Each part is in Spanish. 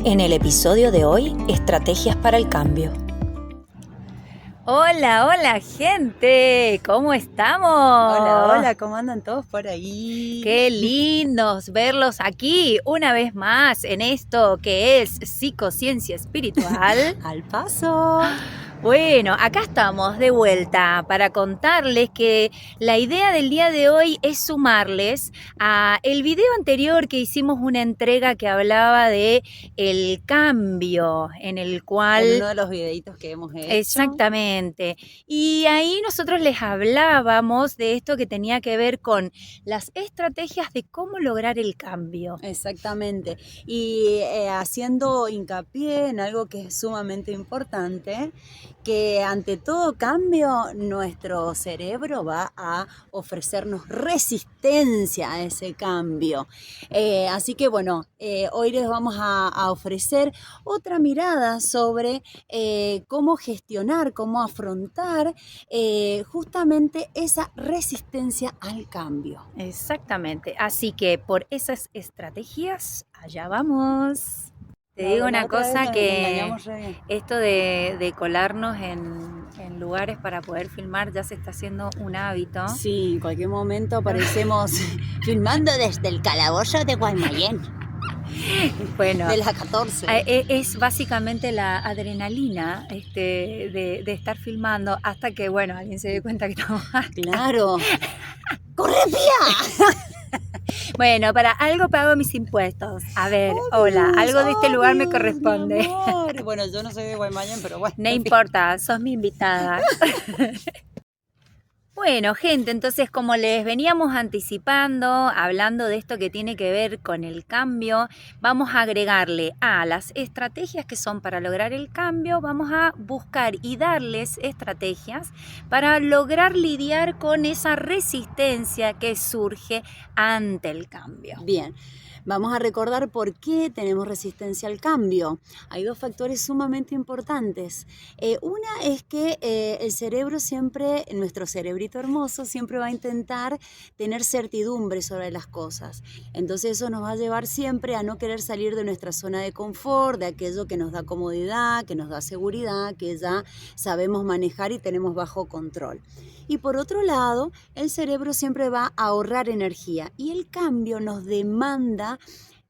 En el episodio de hoy, estrategias para el cambio. Hola, hola gente, ¿cómo estamos? Hola, hola, ¿cómo andan todos por ahí? Qué lindos verlos aquí una vez más en esto que es psicociencia espiritual. Al paso. Bueno, acá estamos de vuelta para contarles que la idea del día de hoy es sumarles a el video anterior que hicimos una entrega que hablaba de el cambio en el cual... En uno de los videitos que hemos hecho. Exactamente. Y ahí nosotros les hablábamos de esto que tenía que ver con las estrategias de cómo lograr el cambio. Exactamente. Y haciendo hincapié en algo que es sumamente importante, que ante todo cambio nuestro cerebro va a ofrecernos resistencia a ese cambio. Así que bueno, hoy les vamos a ofrecer otra mirada sobre cómo gestionar, cómo afrontar justamente esa resistencia al cambio. Exactamente. Así que por esas estrategias, allá vamos. Te digo una cosa que esto de colarnos en lugares para poder filmar ya se está haciendo un hábito. Sí, en cualquier momento aparecemos filmando desde el calabozo de Guaymallén. Bueno, de la 14. Es básicamente la adrenalina de estar filmando hasta que, bueno, alguien se dé cuenta que estamos... ¡Claro! ¡Corre, pía! Bueno, para algo pago mis impuestos. A ver, hola, algo de este lugar me corresponde. Bueno, yo no soy de Guaymallén, pero bueno. No importa, sos mi invitada. Bueno, gente, entonces como les veníamos anticipando, hablando de esto que tiene que ver con el cambio, vamos a agregarle a las estrategias que son para lograr el cambio, vamos a buscar y darles estrategias para lograr lidiar con esa resistencia que surge ante el cambio. Bien. Vamos a recordar por qué tenemos resistencia al cambio. Hay dos factores sumamente importantes. Una es que el cerebro siempre, nuestro cerebrito hermoso, siempre va a intentar tener certidumbre sobre las cosas. Entonces eso nos va a llevar siempre a no querer salir de nuestra zona de confort, de aquello que nos da comodidad, que nos da seguridad, que ya sabemos manejar y tenemos bajo control. Y por otro lado, el cerebro siempre va a ahorrar energía y el cambio nos demanda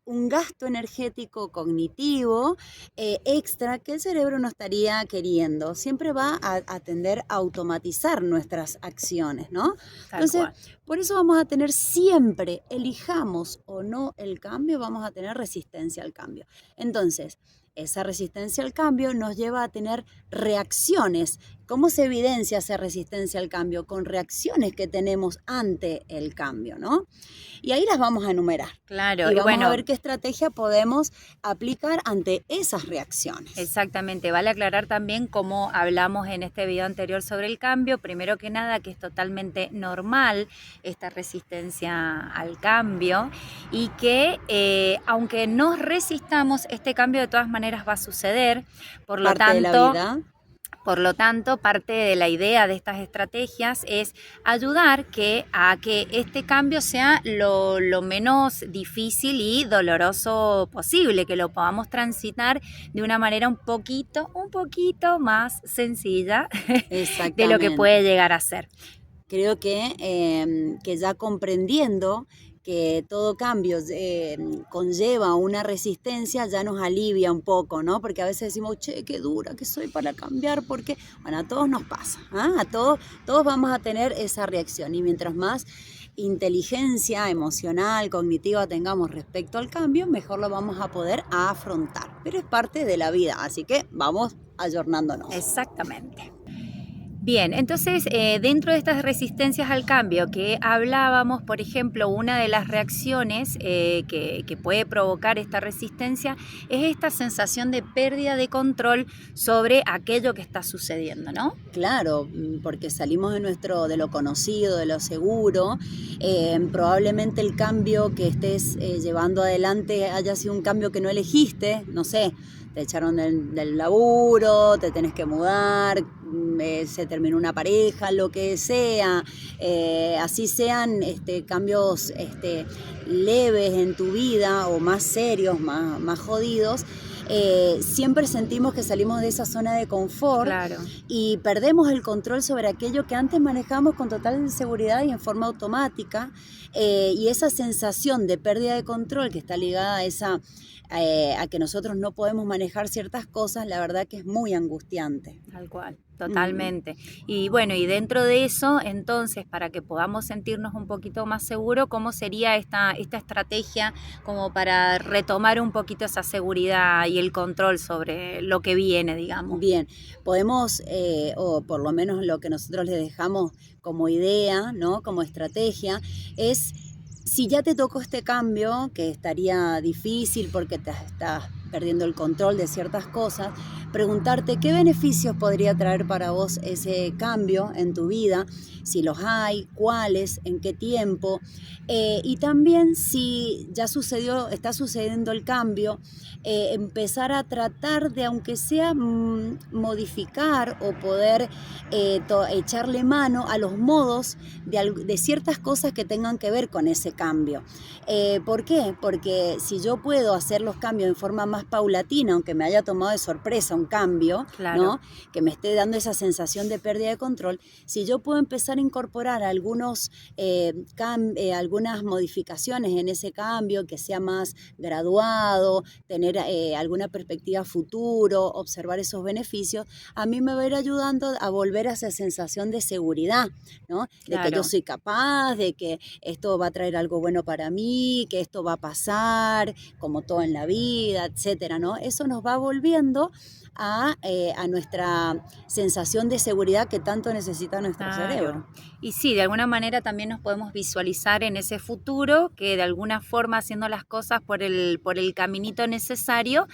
un gasto energético cognitivo extra que el cerebro no estaría queriendo. Siempre va a tender a automatizar nuestras acciones, ¿no? Entonces, por eso vamos a tener siempre, elijamos o no el cambio, vamos a tener resistencia al cambio. Entonces, esa resistencia al cambio nos lleva a tener reacciones. ¿Cómo se evidencia esa resistencia al cambio? Con reacciones que tenemos ante el cambio, ¿no? Y ahí las vamos a enumerar. Claro. Y vamos a ver qué estrategia podemos aplicar ante esas reacciones. Exactamente. Vale aclarar también, como hablamos en este video anterior sobre el cambio, primero que nada que es totalmente normal esta resistencia al cambio y que aunque nos resistamos, este cambio de todas maneras va a suceder. Por lo tanto, de la vida. Por lo tanto, parte de la idea de estas estrategias es ayudar a que este cambio sea lo menos difícil y doloroso posible, que lo podamos transitar de una manera un poquito más sencilla de lo que puede llegar a ser. Creo que ya comprendiendo que todo cambio conlleva una resistencia, ya nos alivia un poco, ¿no? Porque a veces decimos, che, qué dura que soy para cambiar, porque, bueno, a todos nos pasa, ¿ah? A todos vamos a tener esa reacción, y mientras más inteligencia emocional, cognitiva tengamos respecto al cambio, mejor lo vamos a poder afrontar. Pero es parte de la vida, así que vamos ayornándonos. Exactamente. Bien, entonces dentro de estas resistencias al cambio que hablábamos, por ejemplo, una de las reacciones que puede provocar esta resistencia es esta sensación de pérdida de control sobre aquello que está sucediendo, ¿no? Claro, porque salimos de lo conocido, de lo seguro. Probablemente el cambio que estés llevando adelante haya sido un cambio que no elegiste, no sé. Te echaron del laburo, te tenés que mudar, se terminó una pareja, lo que sea, así sean cambios leves en tu vida o más serios, más jodidos, siempre sentimos que salimos de esa zona de confort. Claro. Y perdemos el control sobre aquello que antes manejamos con total seguridad y en forma automática, y esa sensación de pérdida de control que está ligada a que nosotros no podemos manejar ciertas cosas, la verdad que es muy angustiante. Tal cual, totalmente. Y bueno, y dentro de eso, entonces, para que podamos sentirnos un poquito más seguros, ¿cómo sería esta estrategia como para retomar un poquito esa seguridad y el control sobre lo que viene, digamos? Bien, podemos, o por lo menos lo que nosotros les dejamos como idea, ¿no? Como estrategia, es si ya te tocó este cambio, que estaría difícil porque te estás perdiendo el control de ciertas cosas, preguntarte qué beneficios podría traer para vos ese cambio en tu vida, si los hay, cuáles, en qué tiempo, y también si ya está sucediendo el cambio, empezar a tratar de, aunque sea modificar o poder echarle mano a los modos de ciertas cosas que tengan que ver con ese cambio. ¿Por qué? Porque si yo puedo hacer los cambios en forma más paulatina, aunque me haya tomado de sorpresa un cambio, claro, ¿no? Que me esté dando esa sensación de pérdida de control, si yo puedo empezar a incorporar algunas modificaciones en ese cambio, que sea más graduado, tener alguna perspectiva futuro, observar esos beneficios, a mí me va a ir ayudando a volver a esa sensación de seguridad, ¿no? claro, De que yo soy capaz, de que esto va a traer algo bueno para mí, que esto va a pasar, como todo en la vida, etcétera, ¿no? Eso nos va volviendo a nuestra sensación de seguridad que tanto necesita nuestro cerebro. Y sí, de alguna manera también nos podemos visualizar en ese futuro que de alguna forma, haciendo las cosas por el caminito necesario,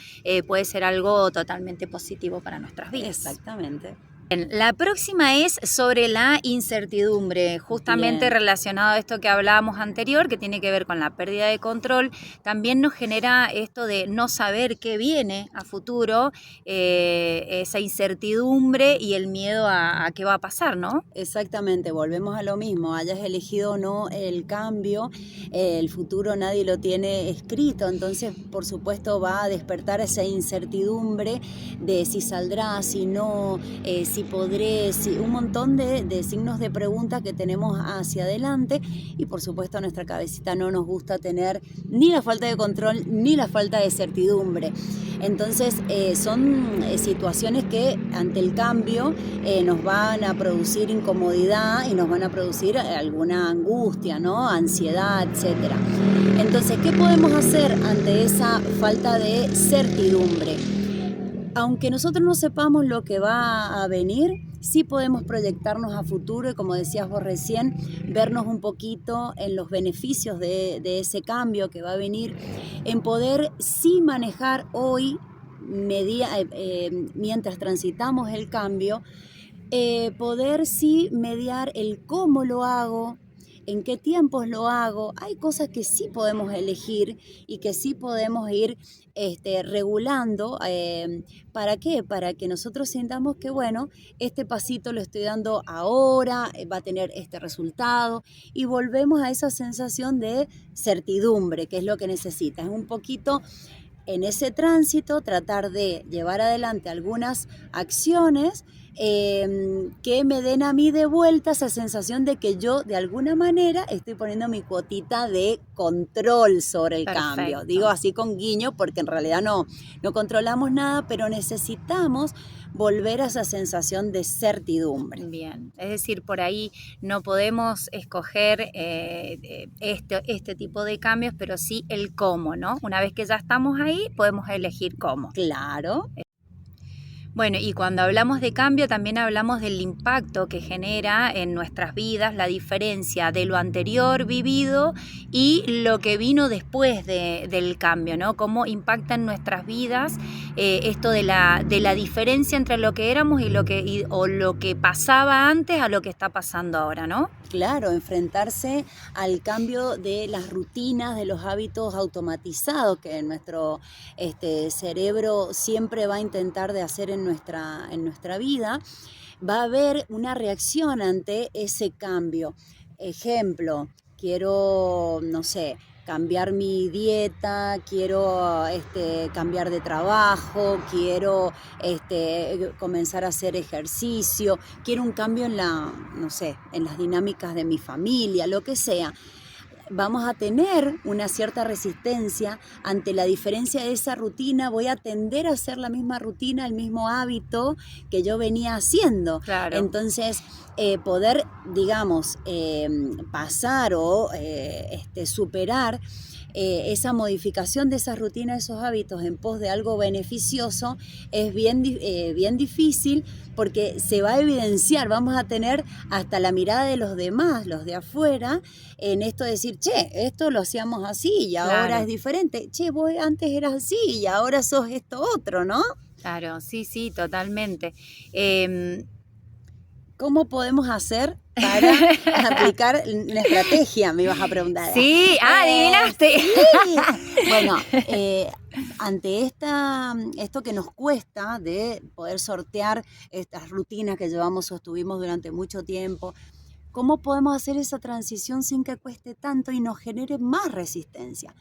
puede ser algo totalmente positivo para nuestras vidas. Exactamente. Bien, la próxima es sobre la incertidumbre, justamente Bien. relacionado a esto que hablábamos anterior, que tiene que ver con la pérdida de control. También nos genera esto de no saber qué viene a futuro, esa incertidumbre y el miedo a qué va a pasar, ¿no? Exactamente, volvemos a lo mismo, hayas elegido o no el cambio, el futuro nadie lo tiene escrito, entonces por supuesto va a despertar esa incertidumbre de si saldrá, si no, si podré, un montón de signos de pregunta que tenemos hacia adelante, y por supuesto a nuestra cabecita no nos gusta tener ni la falta de control ni la falta de certidumbre. Entonces son situaciones que ante el cambio nos van a producir incomodidad y nos van a producir alguna angustia, ¿no? Ansiedad, etcétera. Entonces, ¿qué podemos hacer ante esa falta de certidumbre? Aunque nosotros no sepamos lo que va a venir, sí podemos proyectarnos a futuro y, como decías vos recién, vernos un poquito en los beneficios de ese cambio que va a venir, en poder sí manejar hoy, mientras transitamos el cambio, poder sí mediar el cómo lo hago, en qué tiempos lo hago. Hay cosas que sí podemos elegir y que sí podemos ir regulando. ¿Para qué? Para que nosotros sintamos que, bueno, este pasito lo estoy dando ahora, va a tener este resultado, y volvemos a esa sensación de certidumbre, que es lo que necesitas. Es un poquito en ese tránsito tratar de llevar adelante algunas acciones que me den a mí de vuelta esa sensación de que yo de alguna manera estoy poniendo mi cuotita de control sobre el cambio. Digo así con guiño porque en realidad no controlamos nada, pero necesitamos volver a esa sensación de certidumbre. Bien, es decir, por ahí no podemos escoger este tipo de cambios, pero sí el cómo, ¿no? Una vez que ya estamos ahí, podemos elegir cómo. Claro. Bueno, y cuando hablamos de cambio también hablamos del impacto que genera en nuestras vidas, la diferencia de lo anterior vivido y lo que vino después del cambio, ¿no? Cómo impacta en nuestras vidas esto de la diferencia entre lo que éramos y lo que pasaba antes a lo que está pasando ahora, ¿no? Claro, enfrentarse al cambio de las rutinas, de los hábitos automatizados que nuestro cerebro siempre va a intentar de hacer en en nuestra vida, va a haber una reacción ante ese cambio. Ejemplo, quiero, no sé, cambiar mi dieta, quiero cambiar de trabajo, quiero comenzar a hacer ejercicio, quiero un cambio no sé, en las dinámicas de mi familia, lo que sea. Vamos a tener una cierta resistencia ante la diferencia de esa rutina. Voy a tender a hacer la misma rutina, el mismo hábito que yo venía haciendo. Claro. Entonces, poder, digamos, pasar o superar esa modificación de esas rutinas, esos hábitos en pos de algo beneficioso es bien difícil, porque se va a evidenciar, vamos a tener hasta la mirada de los demás, los de afuera, en esto de decir, che, esto lo hacíamos así y ahora Claro. es diferente, che, vos antes eras así y ahora sos esto otro, ¿no? Claro, sí, totalmente. ¿Cómo podemos hacer para aplicar una estrategia? Me ibas a preguntar. Sí, adivinaste. Sí. Bueno, ante esto que nos cuesta de poder sortear estas rutinas que sostuvimos durante mucho tiempo, ¿cómo podemos hacer esa transición sin que cueste tanto y nos genere más resistencia?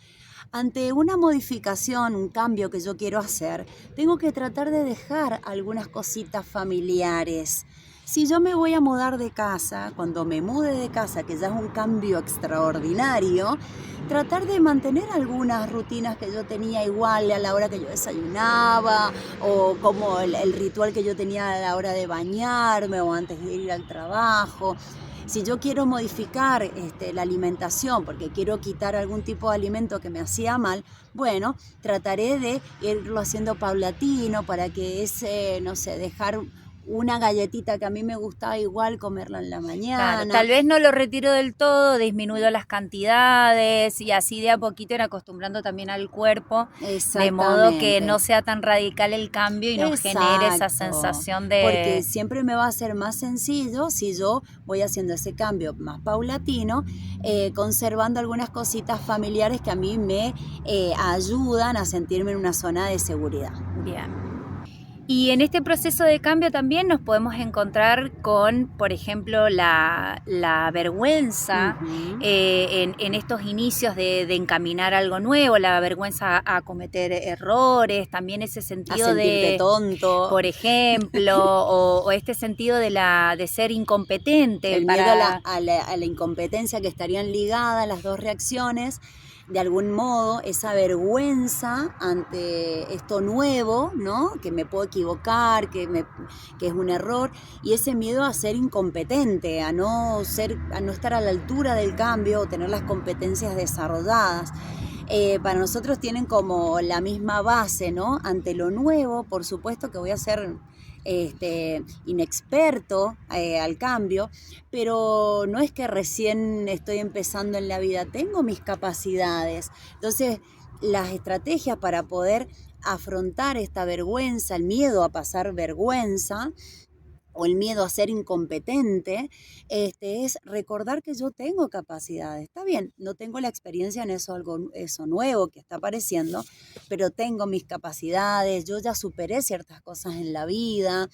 Ante una modificación, un cambio que yo quiero hacer, tengo que tratar de dejar algunas cositas familiares. Si yo me voy a mudar de casa, cuando me mude de casa, que ya es un cambio extraordinario, tratar de mantener algunas rutinas que yo tenía igual a la hora que yo desayunaba, o como el ritual que yo tenía a la hora de bañarme o antes de ir al trabajo. Si yo quiero modificar la alimentación porque quiero quitar algún tipo de alimento que me hacía mal, bueno, trataré de irlo haciendo paulatino para que no sé, dejar una galletita que a mí me gustaba igual comerla en la mañana. Claro, tal vez no lo retiro del todo, disminuyo las cantidades y así de a poquito ir acostumbrando también al cuerpo, de modo que no sea tan radical el cambio y nos genere esa sensación de... Porque siempre me va a ser más sencillo si yo voy haciendo ese cambio más paulatino, conservando algunas cositas familiares que a mí me ayudan a sentirme en una zona de seguridad. Bien. Y en este proceso de cambio también nos podemos encontrar con, por ejemplo, la vergüenza en estos inicios de encaminar algo nuevo, la vergüenza a cometer errores, también ese sentido de tonto, por ejemplo, o este sentido de ser incompetente. El miedo a la incompetencia, que estarían ligadas las dos reacciones. De algún modo, esa vergüenza ante esto nuevo, ¿no? Que me puedo equivocar, que es un error, y ese miedo a ser incompetente, a no estar a la altura del cambio o tener las competencias desarrolladas. Para nosotros tienen como la misma base, ¿no? Ante lo nuevo, por supuesto que voy a ser inexperto al cambio, pero no es que recién estoy empezando en la vida, tengo mis capacidades. Entonces, las estrategias para poder afrontar esta vergüenza, el miedo a pasar vergüenza, o el miedo a ser incompetente, es recordar que yo tengo capacidades. Está bien, no tengo la experiencia en eso nuevo que está apareciendo, pero tengo mis capacidades, yo ya superé ciertas cosas en la vida,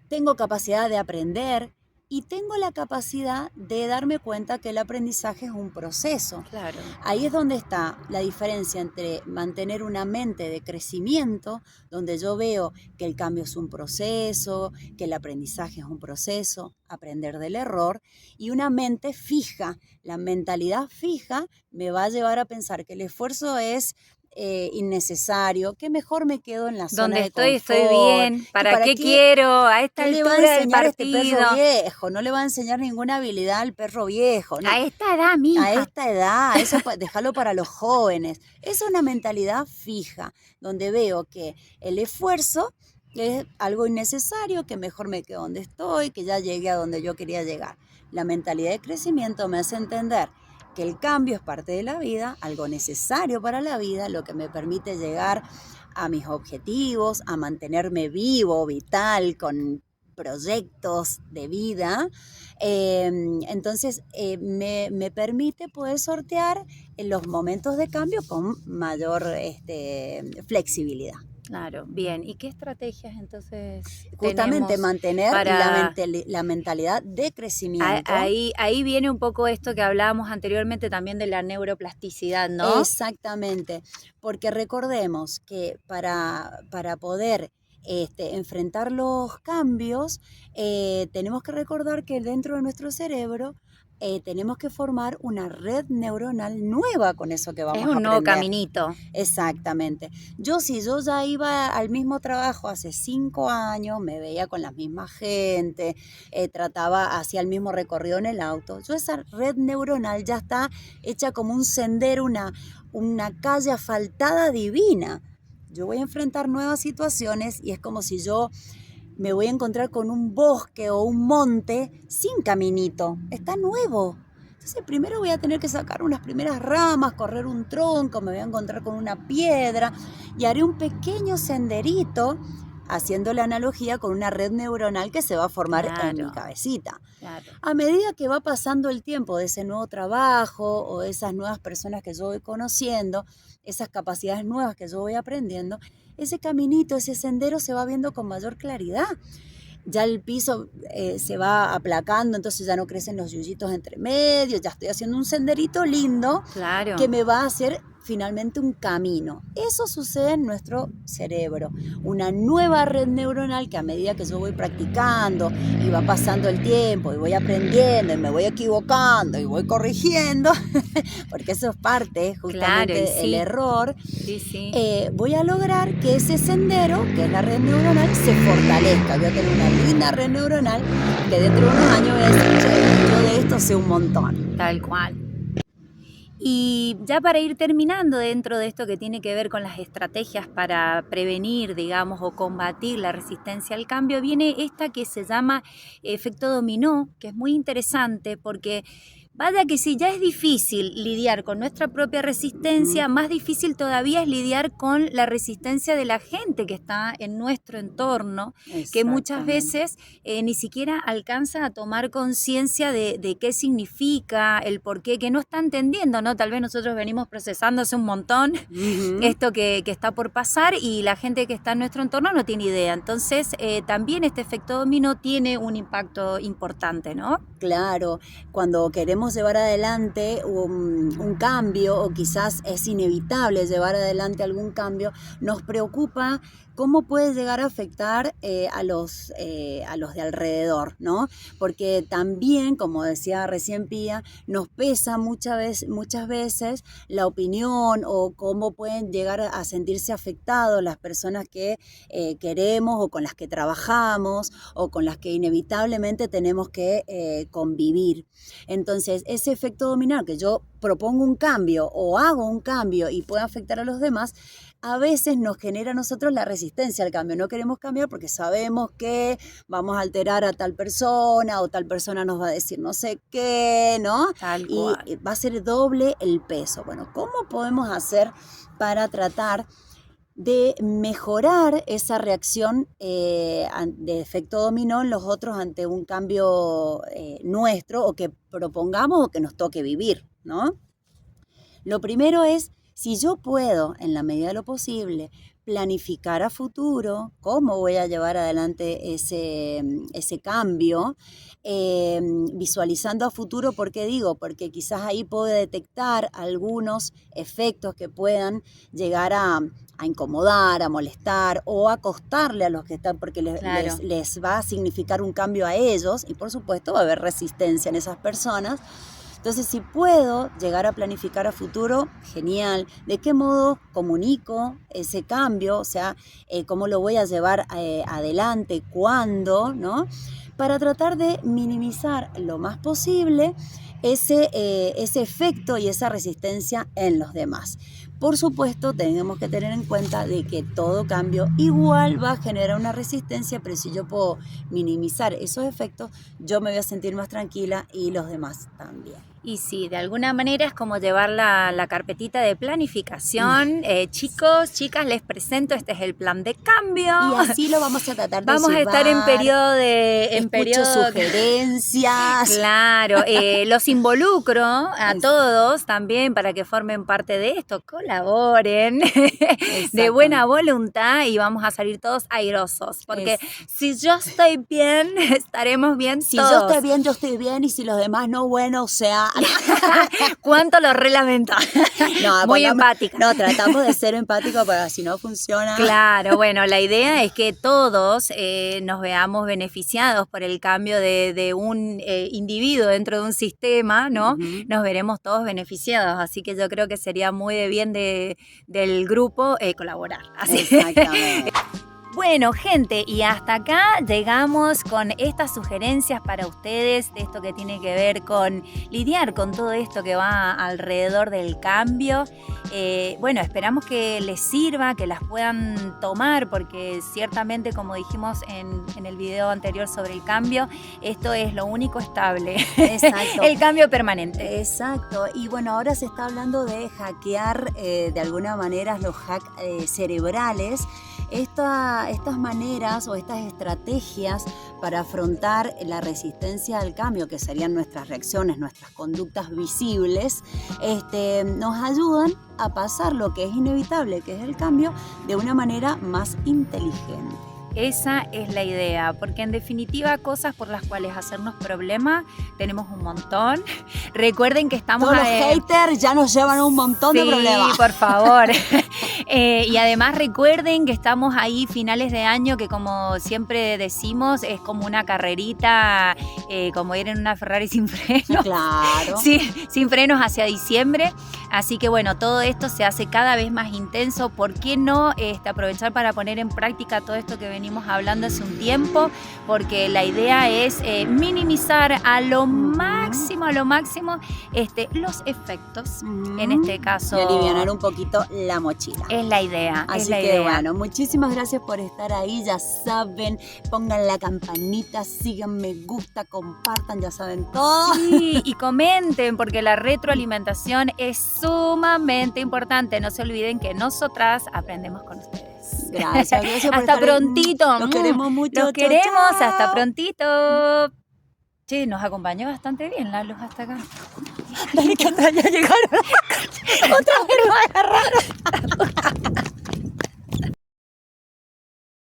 tengo capacidad de aprender y tengo la capacidad de darme cuenta que el aprendizaje es un proceso. Claro. Ahí es donde está la diferencia entre mantener una mente de crecimiento, donde yo veo que el cambio es un proceso, que el aprendizaje es un proceso, aprender del error, y una mente fija. La mentalidad fija me va a llevar a pensar que el esfuerzo es innecesario, que mejor me quedo en la zona de confort. Donde estoy bien, ¿para qué quiero a esta altura del partido? Este perro viejo, no le va a enseñar ninguna habilidad al perro viejo, ¿no? A esta edad, mija. A esta edad, eso déjalo para los jóvenes. Es una mentalidad fija, donde veo que el esfuerzo es algo innecesario, que mejor me quedo donde estoy, que ya llegué a donde yo quería llegar. La mentalidad de crecimiento me hace entender que el cambio es parte de la vida, algo necesario para la vida, lo que me permite llegar a mis objetivos, a mantenerme vivo, vital, con proyectos de vida. Entonces me permite poder sortear en los momentos de cambio con mayor flexibilidad. Claro, bien. ¿Y qué estrategias entonces Justamente tenemos mantener para... la mentalidad de crecimiento. Ahí viene un poco esto que hablábamos anteriormente también de la neuroplasticidad, ¿no? Exactamente, porque recordemos que para poder enfrentar los cambios, tenemos que recordar que dentro de nuestro cerebro tenemos que formar una red neuronal nueva con eso que Es vamos a un nuevo aprender. caminito. Exactamente. Si yo ya iba al mismo trabajo hace 5 años, me veía con la misma gente, hacía el mismo recorrido en el auto, esa red neuronal ya está hecha como un sendero, una calle asfaltada divina. Yo voy a enfrentar nuevas situaciones y es como si yo me voy a encontrar con un bosque o un monte sin caminito. Está nuevo. Entonces primero voy a tener que sacar unas primeras ramas, correr un tronco, me voy a encontrar con una piedra y haré un pequeño senderito haciendo la analogía con una red neuronal que se va a formar en mi Claro, cabecita. claro. A medida que va pasando el tiempo de ese nuevo trabajo o de esas nuevas personas que yo voy conociendo, esas capacidades nuevas que yo voy aprendiendo, ese caminito, ese sendero se va viendo con mayor claridad. Ya el piso se va aplacando, entonces ya no crecen los yuyitos entre medio, ya estoy haciendo un senderito lindo Claro. que me va a hacer finalmente un camino. Eso sucede en nuestro cerebro, una nueva red neuronal que a medida que yo voy practicando y va pasando el tiempo y voy aprendiendo y me voy equivocando y voy corrigiendo, porque eso es parte justamente Claro, y del sí. error, Sí. voy a lograr que ese sendero, que es la red neuronal, se fortalezca. Voy a tener una linda red neuronal que dentro de unos años voy a decir, che, yo de esto sé un montón. Tal cual. Y ya para ir terminando dentro de esto que tiene que ver con las estrategias para prevenir, digamos, o combatir la resistencia al cambio, viene esta que se llama efecto dominó, que es muy interesante porque vaya que si ya es difícil lidiar con nuestra propia resistencia, más difícil todavía es lidiar con la resistencia de la gente que está en nuestro entorno, que muchas veces ni siquiera alcanza a tomar conciencia de qué significa, el por qué, que no está entendiendo, ¿no? Tal vez nosotros venimos procesando hace un montón esto que está por pasar y la gente que está en nuestro entorno no tiene idea. Entonces, también este efecto dominó tiene un impacto importante, ¿no? Claro, cuando queremos llevar adelante un cambio o quizás es inevitable llevar adelante algún cambio, nos preocupa cómo puede llegar a afectar a los de alrededor, ¿no? Porque también, como decía recién Pía, nos pesa muchas veces la opinión o cómo pueden llegar a sentirse afectados las personas que queremos o con las que trabajamos o con las que inevitablemente tenemos que convivir. Entonces, ese efecto dominó, que yo propongo un cambio o hago un cambio y puede afectar a los demás, a veces nos genera a nosotros la resistencia al cambio. No queremos cambiar porque sabemos que vamos a alterar a tal persona o tal persona nos va a decir no sé qué, ¿no? Tal Y cual. va a ser doble el peso. Bueno, ¿cómo podemos hacer para tratar de mejorar esa reacción de efecto dominó en los otros ante un cambio nuestro o que propongamos o que nos toque vivir, ¿no? Lo primero es, si yo puedo, en la medida de lo posible, planificar a futuro cómo voy a llevar adelante ese cambio, visualizando a futuro, ¿por qué digo? Porque quizás ahí puedo detectar algunos efectos que puedan llegar a incomodar, a molestar o a costarle a los que están, porque Claro. les va a significar un cambio a ellos y por supuesto va a haber resistencia en esas personas. Entonces, si puedo llegar a planificar a futuro, genial. ¿De qué modo comunico ese cambio? O sea, ¿cómo lo voy a llevar adelante? ¿Cuándo? ¿No? Para tratar de minimizar lo más posible ese efecto y esa resistencia en los demás. Por supuesto, tenemos que tener en cuenta de que todo cambio igual va a generar una resistencia, pero si yo puedo minimizar esos efectos, yo me voy a sentir más tranquila y los demás también. Y sí, de alguna manera es como llevar la carpetita de planificación. Chicos, chicas, les presento, este es el plan de cambio. Y así lo vamos a tratar de Vamos a estar en periodo de... Escucho sugerencias. Claro, los involucro a todos también para que formen parte de esto, colaboren de buena voluntad y vamos a salir todos airosos. Porque si yo estoy bien, estaremos bien si todos. Si yo estoy bien y si los demás no, bueno, o sea... ¿Cuánto lo relamento? No, muy empática. No, tratamos de ser empáticos para si no funciona. Claro, bueno, la idea es que todos nos veamos beneficiados por el cambio de un individuo dentro de un sistema, ¿no? Nos veremos todos beneficiados, así que yo creo que sería muy de bien del grupo colaborar. Así. Exactamente. Bueno, gente, y hasta acá llegamos con estas sugerencias para ustedes de esto que tiene que ver con lidiar con todo esto que va alrededor del cambio. Bueno, esperamos que les sirva, que las puedan tomar, porque ciertamente, como dijimos en el video anterior sobre el cambio, esto es lo único estable. Exacto. El cambio permanente. Exacto. Y bueno, ahora se está hablando de hackear de alguna manera los hacks cerebrales. Estas maneras o estas estrategias para afrontar la resistencia al cambio, que serían nuestras reacciones, nuestras conductas visibles, nos ayudan a pasar lo que es inevitable, que es el cambio, de una manera más inteligente. Esa es la idea, porque en definitiva cosas por las cuales hacernos problemas tenemos un montón. Recuerden que estamos... Todos los haters ya nos llevan un montón de problemas. Sí, por favor. Y además recuerden que estamos ahí finales de año, que como siempre decimos, es como una carrerita, como ir en una Ferrari sin frenos. Claro. Sí, sin frenos hacia diciembre. Así que bueno, todo esto se hace cada vez más intenso. ¿Por qué no aprovechar para poner en práctica todo esto que venimos hablando hace un tiempo? Porque la idea es minimizar a lo máximo los efectos, en este caso. Y alivianar un poquito la mochila. Es la idea. Así que bueno, muchísimas gracias por estar ahí. Ya saben, pongan la campanita, sigan me gusta, compartan, ya saben todo. Sí, y comenten, porque la retroalimentación es sumamente importante. No se olviden que nosotras aprendemos con ustedes. Gracias por hasta estar prontito. Los queremos mucho. Los queremos. Chao. Hasta prontito. Sí, nos acompañó bastante bien la luz hasta acá. Dale, que ya llegaron. Otra vez lo agarraron.